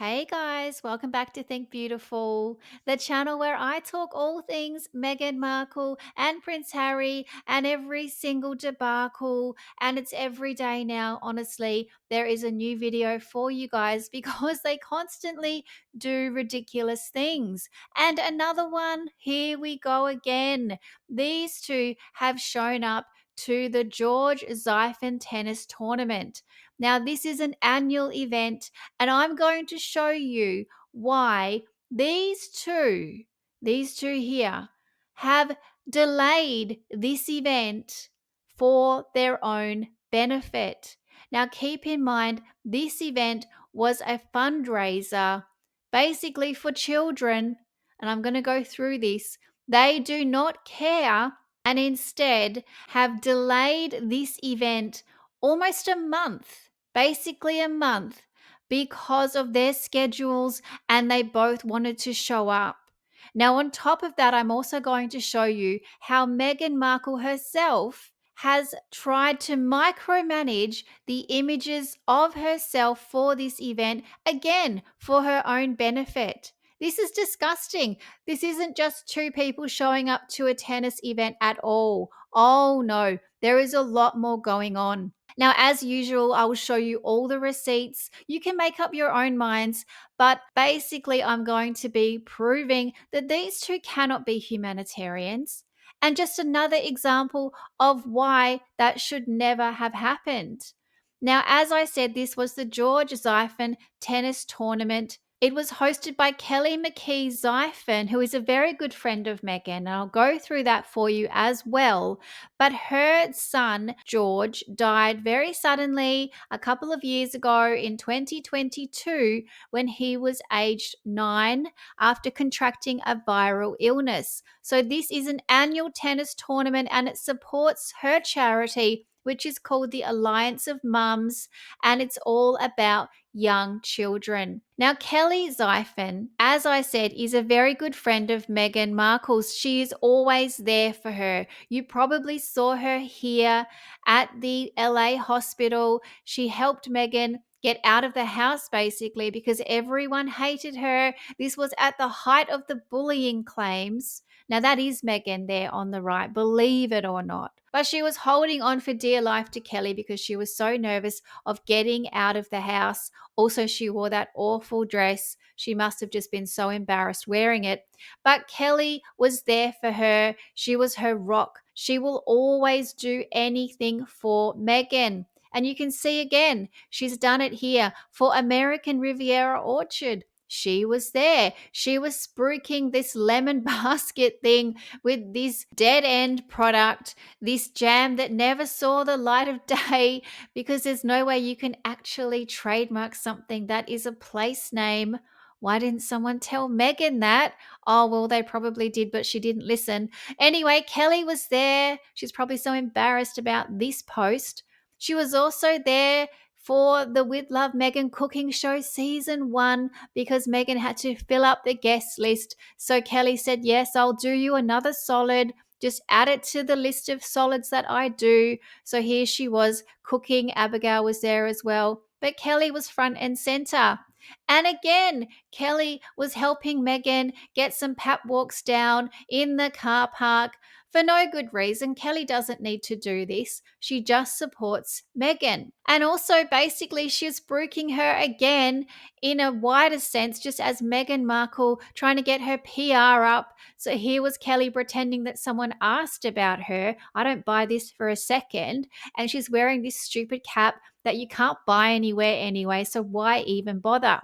Hey guys, welcome back to Think Beautiful, the channel where I talk all things Meghan Markle and Prince Harry and every single debacle. And it's every day now, honestly. There is a new video for you guys because they constantly do ridiculous things. And another one, here we go again. These two have shown up to the George Xiphon tennis tournament. Now, this is an annual event and I'm going to show you why these two, these two here, have delayed this event for their own benefit. Now, keep in mind, this event was a fundraiser basically for children, and I'm going to go through this. They do not care and instead have delayed this event almost a month, basically a month, because of their schedules and they both wanted to show up. Now, on top of that, I'm also going to show you how Meghan Markle herself has tried to micromanage the images of herself for this event, again, for her own benefit. This is disgusting. This isn't just two people showing up to a tennis event at all. Oh no, there is a lot more going on. Now, as usual, I will show you all the receipts. You can make up your own minds, but basically, I'm going to be proving that these two cannot be humanitarians. And just another example of why that should never have happened. Now, as I said, this was the George Xiphon tennis tournament. It was hosted by Kelly McKee Xiphon, who is a very good friend of Meghan, and I'll go through that for you as well. But her son, George, died very suddenly a couple of years ago in 2022 when he was aged 9 after contracting a viral illness. So, this is an annual tennis tournament and it supports her charity, which is called the Alliance of Mums, and it's all about young children. Now, Kelly Xiphon, as I said, is a very good friend of Meghan Markle's. She is always there for her. You probably saw her here at the LA hospital. She helped Meghan get out of the house basically because everyone hated her. This was at the height of the bullying claims. Now, that is Meghan there on the right, believe it or not. But she was holding on for dear life to Kelly because she was so nervous of getting out of the house. Also, she wore that awful dress. She must have just been so embarrassed wearing it. But Kelly was there for her. She was her rock. She will always do anything for Meghan. And you can see again, she's done it here for American Riviera Orchard. She was there. She was spruiking this lemon basket thing with this dead end product, this jam that never saw the light of day because there's no way you can actually trademark something that is a place name. Why didn't someone tell Meghan that? Oh, well, they probably did, but she didn't listen. Anyway, Kelly was there. She's probably so embarrassed about this post. She was also there for the With Love Meghan cooking show season 1 because Meghan had to fill up the guest list. So Kelly said, yes, I'll do you another solid. Just add it to the list of solids that I do. So here she was cooking. Abigail was there as well. But Kelly was front and center. And again, Kelly was helping Meghan get some pap walks down in the car park for no good reason. Kelly doesn't need to do this. She just supports Meghan. And also, basically, she's brooking her again in a wider sense, just as Meghan Markle trying to get her PR up. So here was Kelly pretending that someone asked about her. I don't buy this for a second. And she's wearing this stupid cap that you can't buy anywhere anyway. So why even bother?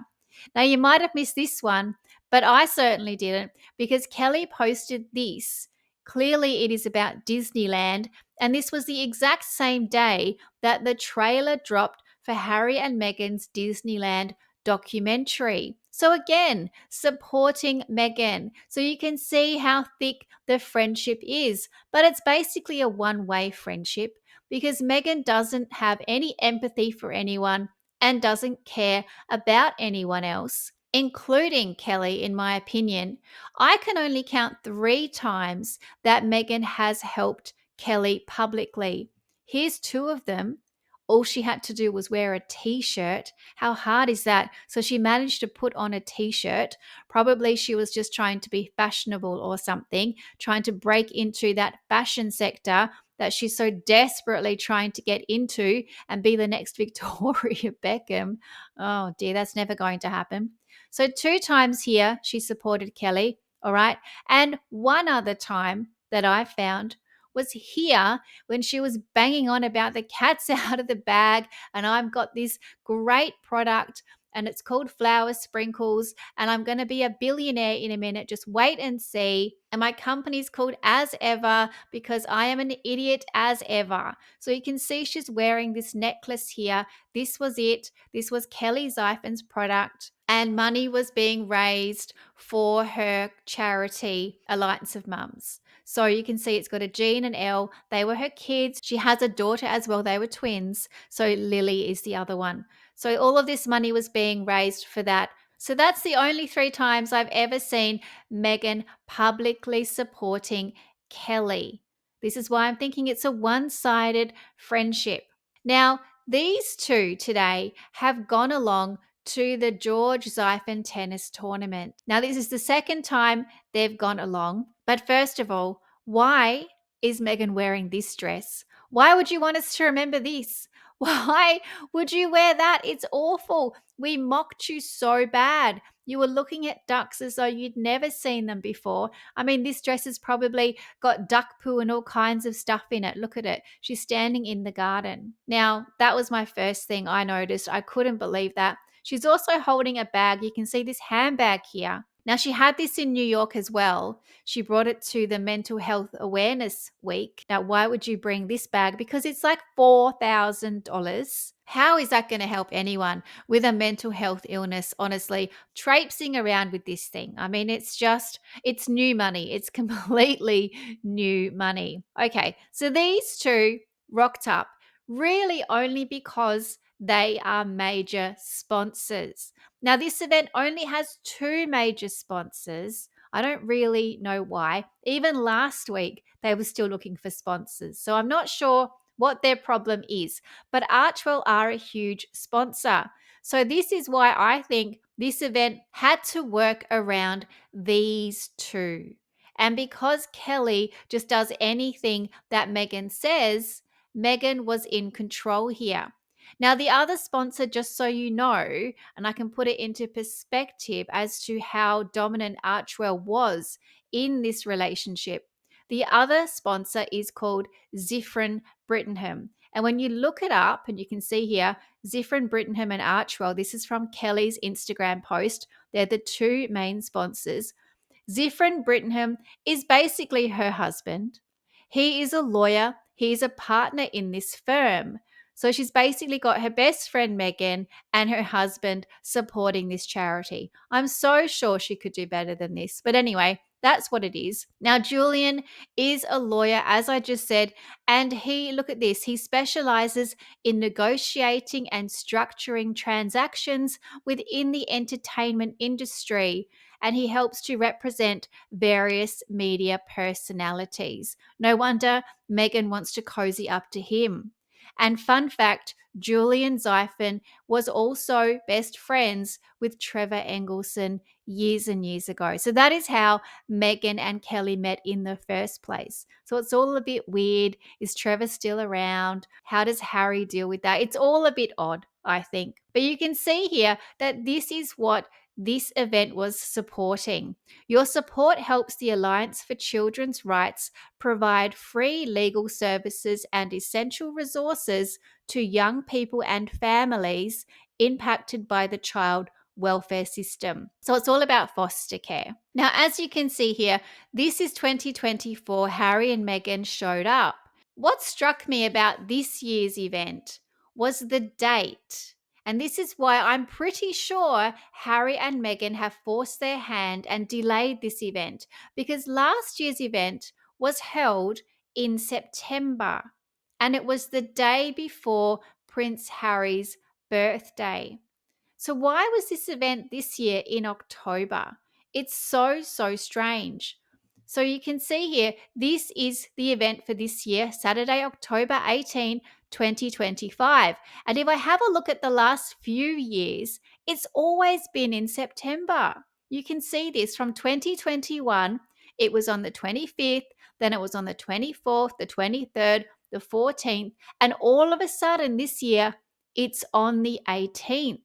Now, you might have missed this one, but I certainly didn't because Kelly posted this. Clearly, it is about Disneyland, and this was the exact same day that the trailer dropped for Harry and Meghan's Disneyland documentary. So, again, supporting Meghan. So, you can see how thick the friendship is, but it's basically a one-way friendship because Meghan doesn't have any empathy for anyone and doesn't care about anyone else, including Kelly, in my opinion. I can only count 3 times that Meghan has helped Kelly publicly. Here's 2 of them. All she had to do was wear a t-shirt. How hard is that? So she managed to put on a t-shirt. Probably she was just trying to be fashionable or something, trying to break into that fashion sector that she's so desperately trying to get into and be the next Victoria Beckham. Oh dear, that's never going to happen. So 2 times here she supported Kelly, all right? And one other time that I found was here when she was banging on about the cat's out of the bag and I've got this great product and it's called flower sprinkles and I'm going to be a billionaire in a minute. Just wait and see. And my company's called As Ever because I am an idiot as ever. So you can see she's wearing this necklace here. This was it. This was Kelly Zeifen's product. And money was being raised for her charity, Alliance of Mums. So you can see it's got a G and an L. They were her kids. She has a daughter as well. They were twins. So Lily is the other one. So all of this money was being raised for that. So that's the only 3 times I've ever seen Meghan publicly supporting Kelly. This is why I'm thinking it's a one-sided friendship. Now, these two today have gone along to the George Zeifen tennis tournament. Now, this is the second time they've gone along. But first of all, why is Meghan wearing this dress? Why would you want us to remember this? Why would you wear that? It's awful. We mocked you so bad. You were looking at ducks as though you'd never seen them before. I mean, this dress has probably got duck poo and all kinds of stuff in it. Look at it. She's standing in the garden. Now, that was my first thing I noticed. I couldn't believe that. She's also holding a bag. You can see this handbag here. Now, she had this in New York as well. She brought it to the Mental Health Awareness Week. Now, why would you bring this bag? Because it's like $4,000. How is that going to help anyone with a mental health illness, honestly, traipsing around with this thing? I mean, it's new money. It's completely new money. Okay, so these two rocked up really only because they are major sponsors. Now, this event only has 2 major sponsors. I don't really know why. Even last week, they were still looking for sponsors. So I'm not sure what their problem is. But Archwell are a huge sponsor. So this is why I think this event had to work around these two. And because Kelly just does anything that Meghan says, Meghan was in control here. Now, the other sponsor, just so you know, and I can put it into perspective as to how dominant Archwell was in this relationship, the other sponsor is called Zifrin Brittenham. And when you look it up, and you can see here, Zifrin Brittenham and Archwell, this is from Kelly's Instagram post. They're the 2 main sponsors. Zifrin Brittenham is basically her husband. He is a lawyer. He's a partner in this firm. So she's basically got her best friend Meghan and her husband supporting this charity. I'm so sure she could do better than this. But anyway, that's what it is. Now, Julian is a lawyer, as I just said, and look at this, he specializes in negotiating and structuring transactions within the entertainment industry, and he helps to represent various media personalities. No wonder Meghan wants to cozy up to him. And fun fact, Julian Zeifen was also best friends with Trevor Engelson years and years ago. So that is how Meghan and Kelly met in the first place. So it's all a bit weird. Is Trevor still around? How does Harry deal with that? It's all a bit odd, I think. But you can see here that this is what this event was supporting. Your support helps the Alliance for Children's Rights provide free legal services and essential resources to young people and families impacted by the child welfare system. So it's all about foster care. Now, as you can see here, this is 2024. Harry and Meghan showed up. What struck me about this year's event was the date. And this is why I'm pretty sure Harry and Meghan have forced their hand and delayed this event, because last year's event was held in September and it was the day before Prince Harry's birthday. So, why was this event this year in October? It's so strange. So you can see here, this is the event for this year, Saturday, October 18, 2025. And if I have a look at the last few years, it's always been in September. You can see this from 2021, it was on the 25th, then it was on the 24th, the 23rd, the 14th, and all of a sudden this year, it's on the 18th.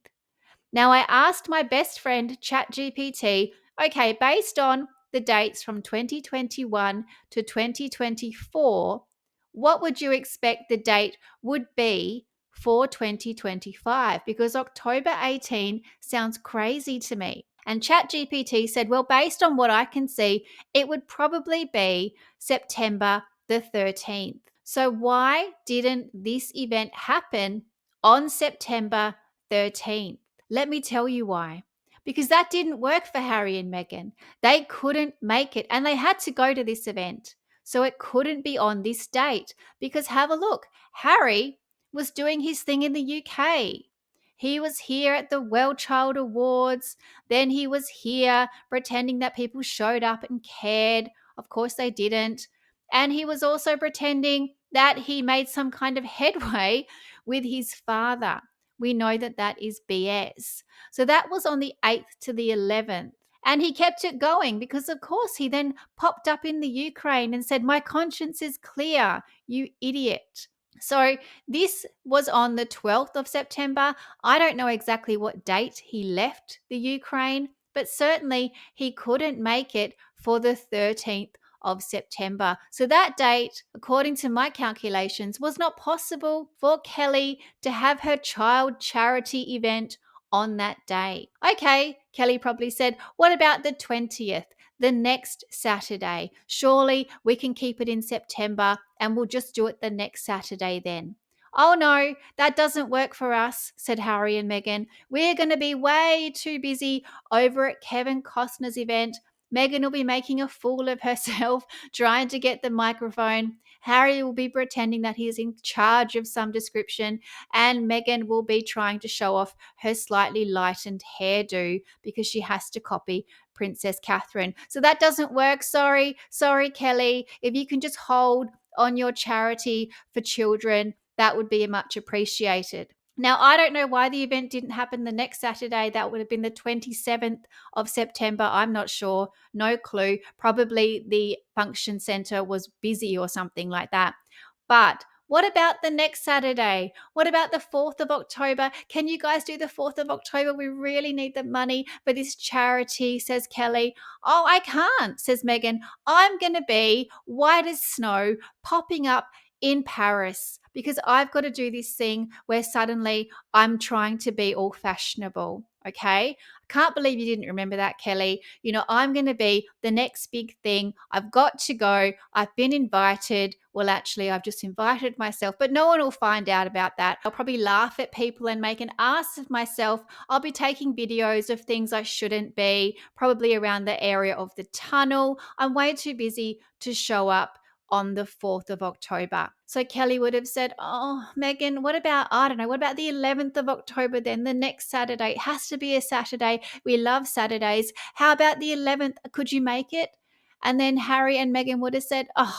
Now, I asked my best friend, ChatGPT, okay, based on the dates from 2021 to 2024, what would you expect the date would be for 2025? Because October 18 sounds crazy to me. And ChatGPT said, well, based on what I can see, it would probably be September the 13th. So, why didn't this event happen on September 13th? Let me tell you why. Because that didn't work for Harry and Meghan. They couldn't make it and they had to go to this event. So it couldn't be on this date because have a look. Harry was doing his thing in the UK. He was here at the Well Child Awards. Then he was here pretending that people showed up and cared. Of course, they didn't. And he was also pretending that he made some kind of headway with his father. We know that that is BS. So that was on the 8th to the 11th. And he kept it going because, of course, he then popped up in the Ukraine and said, my conscience is clear, you idiot. So this was on the 12th of September. I don't know exactly what date he left the Ukraine, but certainly he couldn't make it for the 13th of September. So that date, according to my calculations, was not possible for Kelly to have her child charity event on that day. Okay, Kelly probably said, what about the 20th? The next Saturday. Surely we can keep it in September and we'll just do it the next Saturday then. Oh no, that doesn't work for us, said Harry and Meghan. We're going to be way too busy over at Kevin Costner's event. Meghan will be making a fool of herself trying to get the microphone. Harry will be pretending that he is in charge of some description, and Meghan will be trying to show off her slightly lightened hairdo because she has to copy Princess Catherine. So that doesn't work. Sorry, Kelly. If you can just hold on your charity for children, that would be much appreciated. Now, I don't know why the event didn't happen the next Saturday. That would have been the 27th of September. I'm not sure. No clue. Probably the function center was busy or something like that. But what about the next Saturday? What about the 4th of October? Can you guys do the 4th of October? We really need the money for this charity, says Kelly. Oh, I can't, says Meghan. I'm going to be white as snow popping up in Paris because I've got to do this thing where suddenly I'm trying to be all fashionable. Okay. I can't believe you didn't remember that, Kelly. I'm going to be the next big thing. I've got to go. I've been invited. Well, actually, I've just invited myself, but no one will find out about that. I'll probably laugh at people and make an ass of myself. I'll be taking videos of things I shouldn't be, probably around the area of the tunnel. I'm way too busy to show up on the 4th of October. So Kelly would have said, oh, Meghan, what about the 11th of October then, the next Saturday? It has to be a Saturday. We love Saturdays. How about the 11th? Could you make it? And then Harry and Meghan would have said, oh,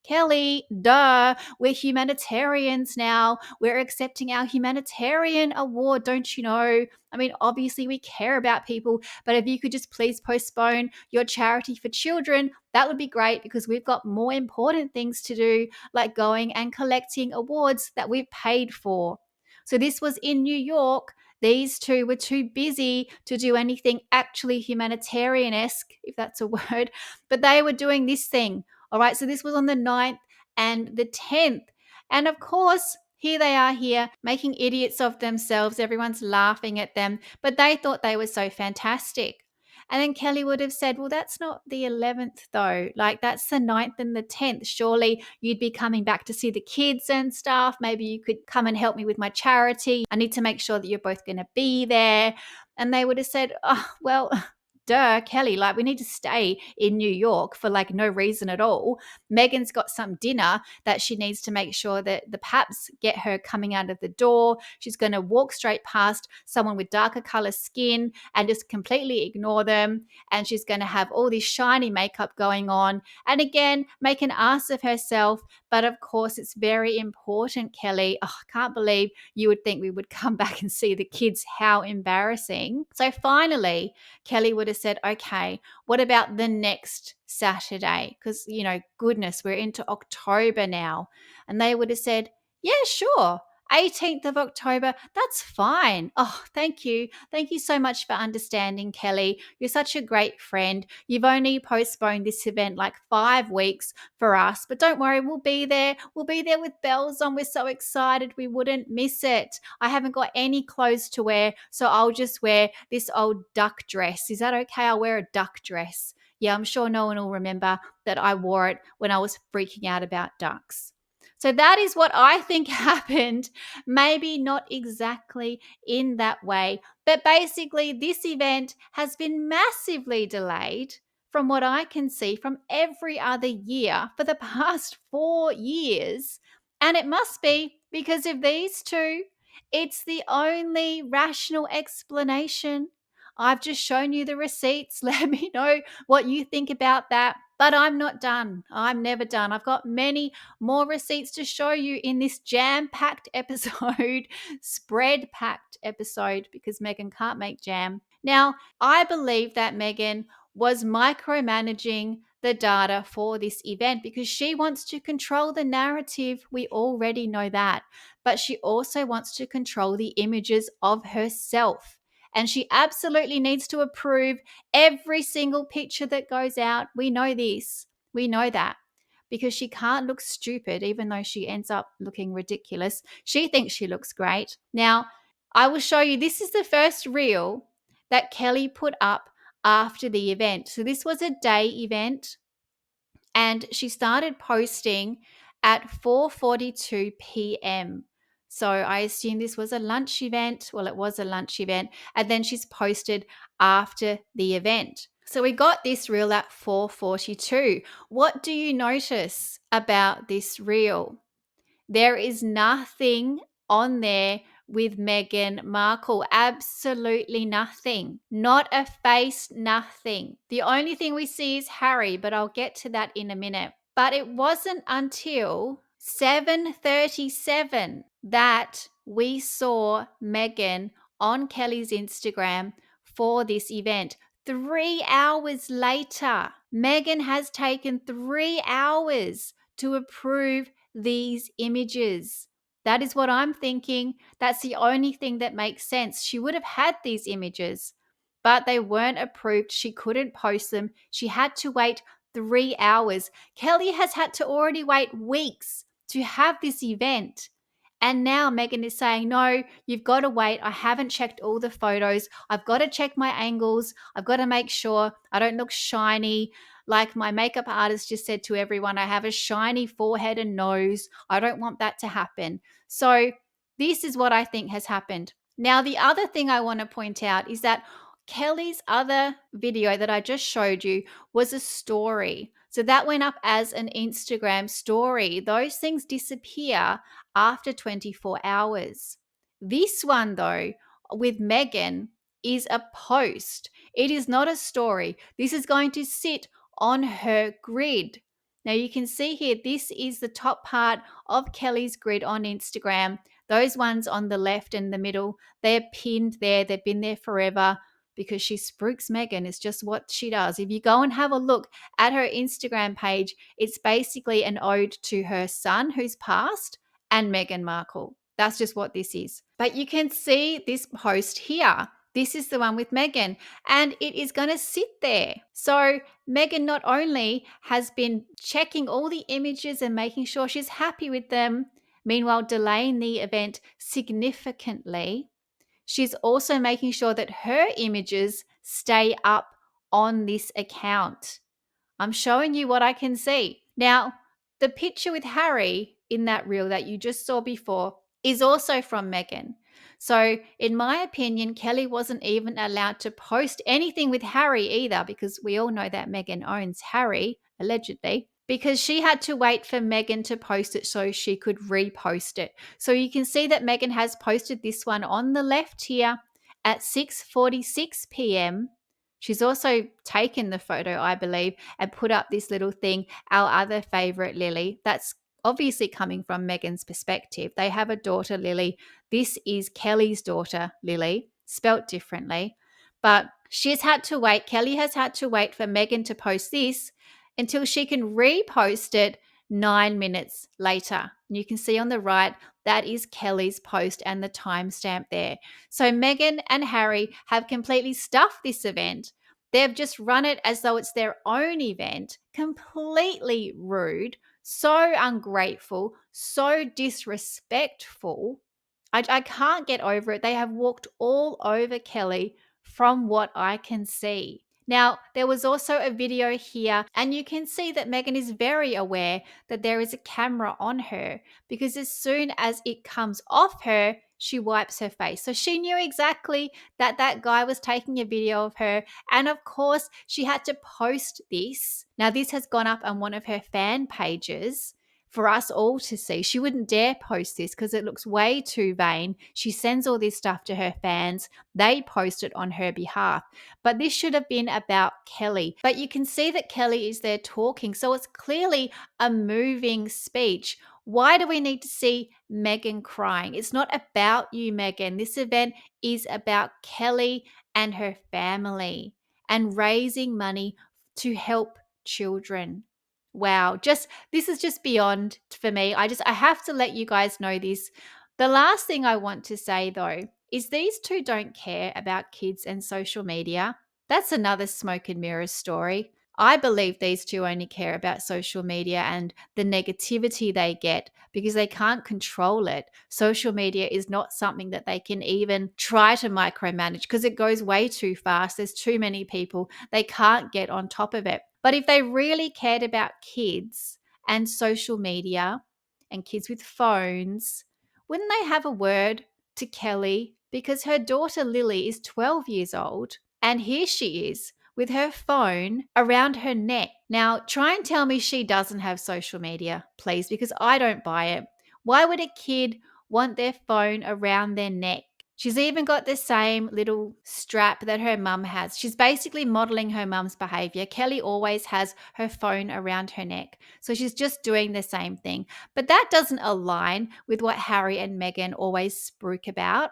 Kelly, duh, we're humanitarians now. We're accepting our humanitarian award, don't you know? I mean, obviously we care about people, but if you could just please postpone your charity for children, that would be great because we've got more important things to do, like going and collecting awards that we've paid for. So this was in New York. These two were too busy to do anything actually humanitarian-esque, if that's a word, but they were doing this thing. All right, so this was on the 9th and the 10th. And of course, here they are here making idiots of themselves. Everyone's laughing at them, but they thought they were so fantastic. And then Kelly would have said, well, that's not the 11th though. Like that's the 9th and the 10th. Surely you'd be coming back to see the kids and stuff. Maybe you could come and help me with my charity. I need to make sure that you're both going to be there. And they would have said, oh, well, duh, Kelly, like we need to stay in New York for like no reason at all. Meghan's got some dinner that she needs to make sure that the paps get her coming out of the door. She's going to walk straight past someone with darker color skin and just completely ignore them. And she's going to have all this shiny makeup going on. And again, make an ass of herself. But of course, it's very important, Kelly. Oh, I can't believe you would think we would come back and see the kids. How embarrassing. So finally, Kelly would have said, okay, what about the next Saturday? Because, goodness, we're into October now. And they would have said, yeah, sure. 18th of October, that's fine. Oh, thank you. Thank you so much for understanding, Kelly. You're such a great friend. You've only postponed this event like 5 weeks for us, but don't worry, we'll be there. We'll be there with bells on. We're so excited. We wouldn't miss it. I haven't got any clothes to wear, so I'll just wear this old duck dress. Is that okay? I'll wear a duck dress. Yeah, I'm sure no one will remember that I wore it when I was freaking out about ducks. So that is what I think happened. Maybe not exactly in that way, but basically, this event has been massively delayed from what I can see from every other year for the past 4 years. And it must be because of these two. It's the only rational explanation. I've just shown you the receipts. Let me know what you think about that. But I'm not done. I'm never done. I've got many more receipts to show you in this jam-packed episode, spread-packed episode, because Meghan can't make jam. Now, I believe that Meghan was micromanaging the data for this event because she wants to control the narrative. We already know that. But she also wants to control the images of herself. And she absolutely needs to approve every single picture that goes out. We know this. We know that because she can't look stupid, even though she ends up looking ridiculous. She thinks she looks great. Now, I will show you, this is the first reel that Kelly put up after the event. So this was a day event and she started posting at 4:42 p.m. So I assume this was a lunch event. Well, it was a lunch event. And then she's posted after the event. So we got this reel at 4:42. What do you notice about this reel? There is nothing on there with Meghan Markle. Absolutely nothing. Not a face, nothing. The only thing we see is Harry, but I'll get to that in a minute. But it wasn't until 7:37 that we saw Meghan on Kelly's Instagram for this event. 3 hours later, Meghan has taken 3 hours to approve these images. That is what I'm thinking. That's the only thing that makes sense. She would have had these images, but they weren't approved. She couldn't post them. She had to wait 3 hours. Kelly has had to already wait weeks to have this event. And now Meghan is saying, no, you've got to wait. I haven't checked all the photos. I've got to check my angles. I've got to make sure I don't look shiny. Like my makeup artist just said to everyone, I have a shiny forehead and nose. I don't want that to happen. So this is what I think has happened. Now, the other thing I want to point out is that Kelly's other video that I just showed you was a story. So that went up as an Instagram story. Those things disappear after 24 hours. This one, though, with Meghan, is a post. It is not a story. This is going to sit on her grid. Now you can see here, this is the top part of Kelly's grid on Instagram. Those ones on the left and the middle, they're pinned there. They've been there forever because she spooks Meghan. It's just what she does. If you go and have a look at her Instagram page, it's basically an ode to her son who's passed and Meghan Markle. That's just what this is. But you can see this post here. This is the one with Meghan, and it is going to sit there. So Meghan not only has been checking all the images and making sure she's happy with them, meanwhile delaying the event significantly, she's also making sure that her images stay up on this account. I'm showing you what I can see. Now, the picture with Harry in that reel that you just saw before is also from Meghan. So, in my opinion, Kelly wasn't even allowed to post anything with Harry either, because we all know that Meghan owns Harry, allegedly, because she had to wait for Meghan to post it so she could repost it. So you can see that Meghan has posted this one on the left here at 6:46 p.m. She's also taken the photo, I believe, and put up this little thing, our other favorite Lily. That's obviously coming from Meghan's perspective. They have a daughter, Lily. This is Kelly's daughter, Lily, spelt differently. But she's had to wait, Kelly has had to wait for Meghan to post this until she can repost it 9 minutes later. And you can see on the right, that is Kelly's post and the timestamp there. So Meghan and Harry have completely stuffed this event. They've just run it as though it's their own event. Completely rude, so ungrateful, so disrespectful. I can't get over it. They have walked all over Kelly from what I can see. Now, there was also a video here, and you can see that Meghan is very aware that there is a camera on her, because as soon as it comes off her, she wipes her face. So she knew exactly that that guy was taking a video of her. And of course, she had to post this. Now, this has gone up on one of her fan pages for us all to see. She wouldn't dare post this because it looks way too vain. She sends all this stuff to her fans. They post it on her behalf. But this should have been about Kelly. But you can see that Kelly is there talking. So it's clearly a moving speech. Why do we need to see Meghan crying? It's not about you, Meghan. This event is about Kelly and her family and raising money to help children. Wow, this is just beyond for me. I have to let you guys know this. The last thing I want to say though is these two don't care about kids and social media. That's another smoke and mirrors story. I believe these two only care about social media and the negativity they get because they can't control it. Social media is not something that they can even try to micromanage because it goes way too fast. There's too many people. They can't get on top of it. But if they really cared about kids and social media and kids with phones, wouldn't they have a word to Kelly? Because her daughter Lily is 12 years old and here she is with her phone around her neck. Now, try and tell me she doesn't have social media, please, because I don't buy it. Why would a kid want their phone around their neck? She's even got the same little strap that her mum has. She's basically modeling her mum's behavior. Kelly always has her phone around her neck. So she's just doing the same thing. But that doesn't align with what Harry and Meghan always spruik about.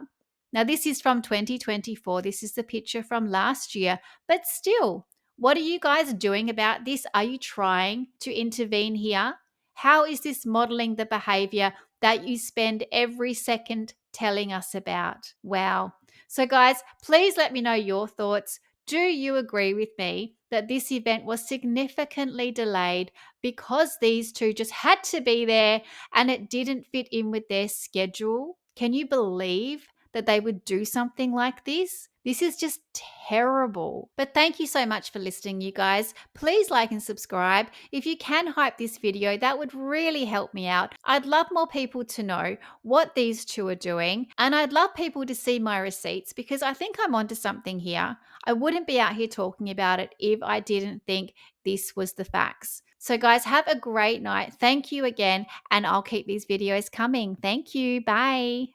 Now, this is from 2024. This is the picture from last year. But still, what are you guys doing about this? Are you trying to intervene here? How is this modeling the behavior that you spend every second telling us about? Wow. So, guys, please let me know your thoughts. Do you agree with me that this event was significantly delayed because these two just had to be there and it didn't fit in with their schedule? Can you believe that they would do something like this? This is just terrible. But thank you so much for listening, you guys. Please like and subscribe. If you can hype this video, that would really help me out. I'd love more people to know what these two are doing. And I'd love people to see my receipts because I think I'm onto something here. I wouldn't be out here talking about it if I didn't think this was the facts. So guys, have a great night. Thank you again. And I'll keep these videos coming. Thank you. Bye.